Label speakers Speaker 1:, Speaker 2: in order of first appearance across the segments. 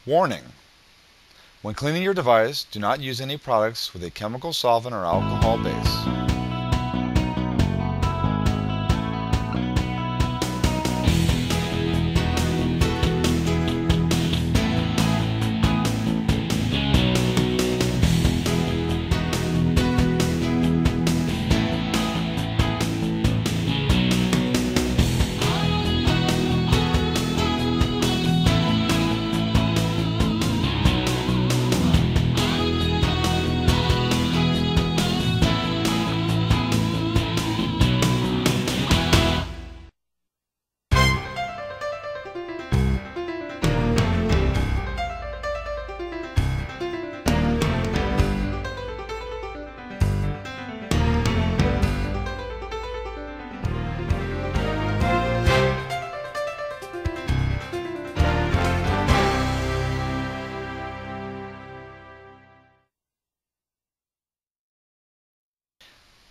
Speaker 1: Warning! When cleaning your device, do not use any products with a chemical solvent or alcohol base.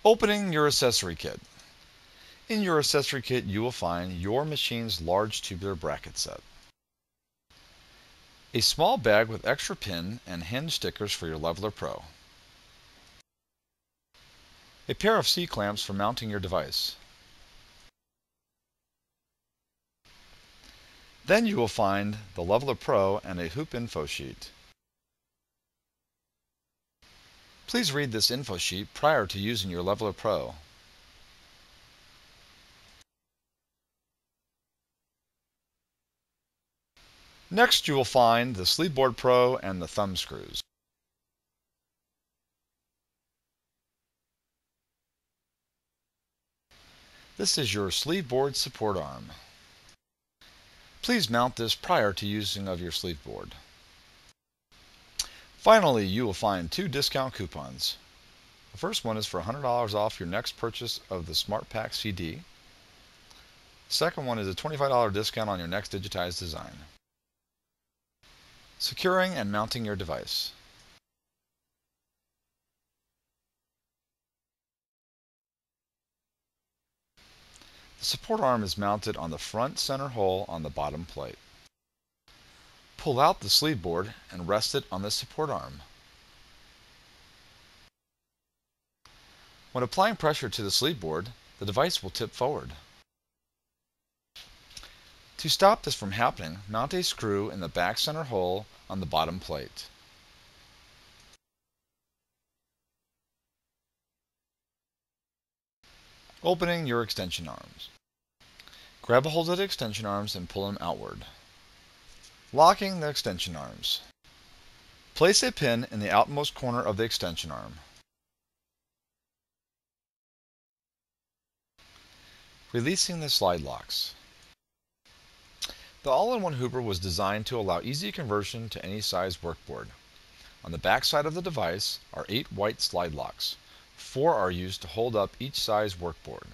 Speaker 1: Opening your accessory kit. In your accessory kit, you will find your machine's large tubular bracket set, a small bag with extra pin and hinge stickers for your Leveler Pro, a pair of C-clamps for mounting your device. Then you will find the Leveler Pro and a hoop info sheet. Please read this info sheet prior to using your Leveler Pro. Next, you will find the leeveBoard Pro and the thumb screws. This is your leeveBoard support arm. Please mount this prior to using of your leeveBoard. Finally, you will find 2 discount coupons. The first one is for $100 off your next purchase of the SmartPack CD. The second one is a $25 discount on your next digitized design. Securing and mounting your device. The support arm is mounted on the front center hole on the bottom plate. Pull out the leeveBoard and rest it on the support arm. When applying pressure to the leeveBoard, the device will tip forward. To stop this from happening, mount a screw in the back center hole on the bottom plate. Opening your extension arms. Grab a hold of the extension arms and pull them outward. Locking the extension arms. Place a pin in the outmost corner of the extension arm. Releasing the slide locks. The All-in-1 hooper was designed to allow easy conversion to any size workboard. On the back side of the device are 8 white slide locks. 4 are used to hold up each size workboard.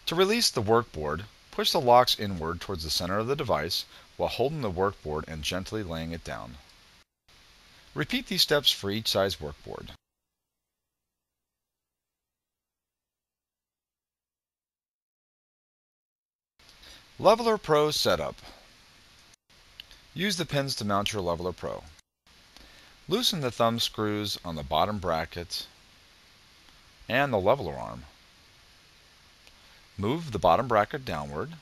Speaker 1: To release the workboard, push the locks inward towards the center of the device while holding the workboard and gently laying it down. Repeat these steps for each size workboard. Leveler Pro setup. Use the pins to mount your Leveler Pro. Loosen the thumb screws on the bottom bracket and the leveler arm. Move the bottom bracket downward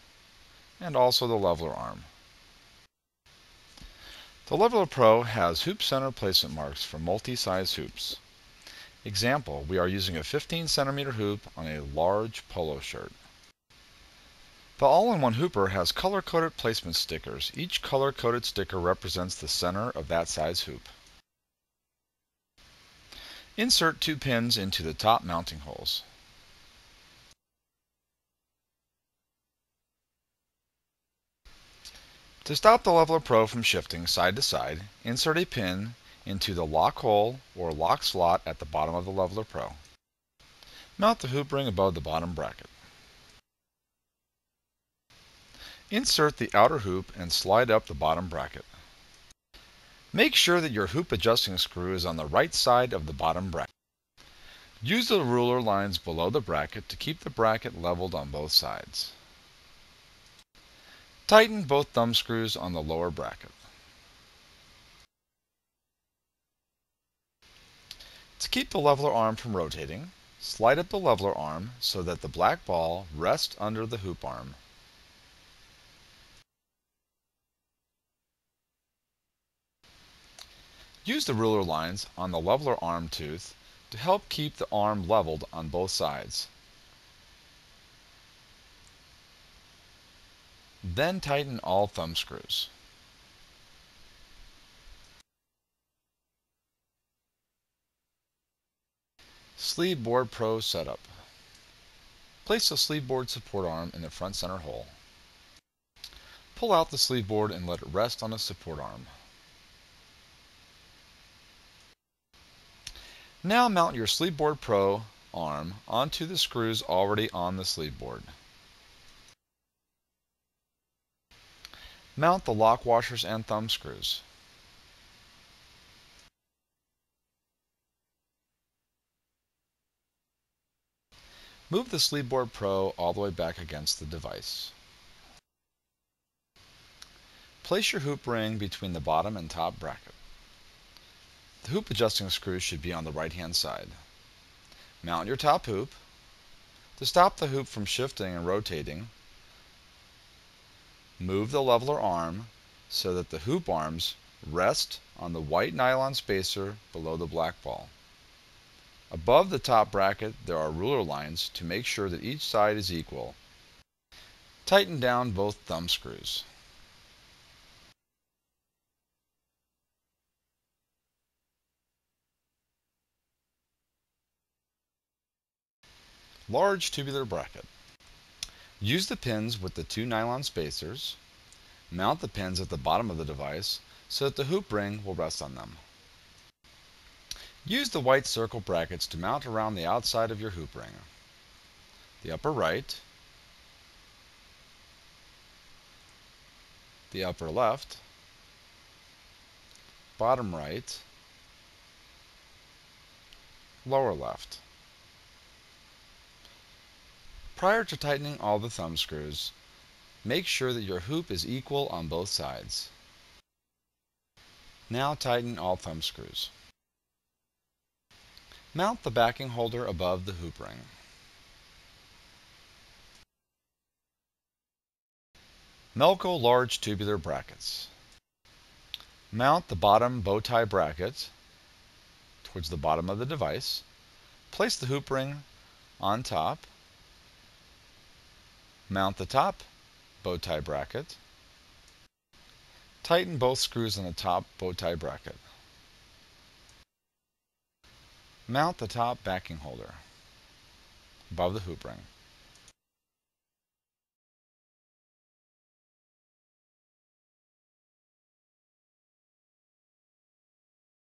Speaker 1: and also the leveler arm. The Leveler Pro has hoop center placement marks for multi-size hoops. Example, we are using a 15 centimeter hoop on a large polo shirt. The All-in-1 hooper has color-coded placement stickers. Each color-coded sticker represents the center of that size hoop. Insert 2 pins into the top mounting holes. To stop the Leveler Pro from shifting side to side, insert a pin into the lock hole or lock slot at the bottom of the Leveler Pro. Mount the hoop ring above the bottom bracket. Insert the outer hoop and slide up the bottom bracket. Make sure that your hoop adjusting screw is on the right side of the bottom bracket. Use the ruler lines below the bracket to keep the bracket leveled on both sides. Tighten both thumb screws on the lower bracket. To keep the leveler arm from rotating, slide up the leveler arm so that the black ball rests under the hoop arm. Use the ruler lines on the leveler arm tooth to help keep the arm leveled on both sides. Then tighten all thumb screws. leeveBoard Pro setup. Place the leeveBoard support arm in the front center hole. Pull out the leeveBoard and let it rest on the support arm. Now mount your leeveBoard Pro arm onto the screws already on the leeveBoard. Mount the lock washers and thumb screws. Move the leeveBoard Pro all the way back against the device. Place your hoop ring between the bottom and top bracket. The hoop adjusting screws should be on the right-hand side. Mount your top hoop. To stop the hoop from shifting and rotating, move the leveler arm so that the hoop arms rest on the white nylon spacer below the black ball. Above the top bracket, there are ruler lines to make sure that each side is equal. Tighten down both thumb screws. Large tubular bracket. Use the pins with the two nylon spacers. Mount the pins at the bottom of the device so that the hoop ring will rest on them. Use the white circle brackets to mount around the outside of your hoop ring. The upper right, the upper left, bottom right, lower left. Prior to tightening all the thumb screws, make sure that your hoop is equal on both sides. Now tighten all thumb screws. Mount the backing holder above the hoop ring. Melco large tubular brackets. Mount the bottom bow tie bracket towards the bottom of the device. Place the hoop ring on top. Mount the top bow tie bracket. Tighten both screws on the top bow tie bracket. Mount the top backing holder above the hoop ring.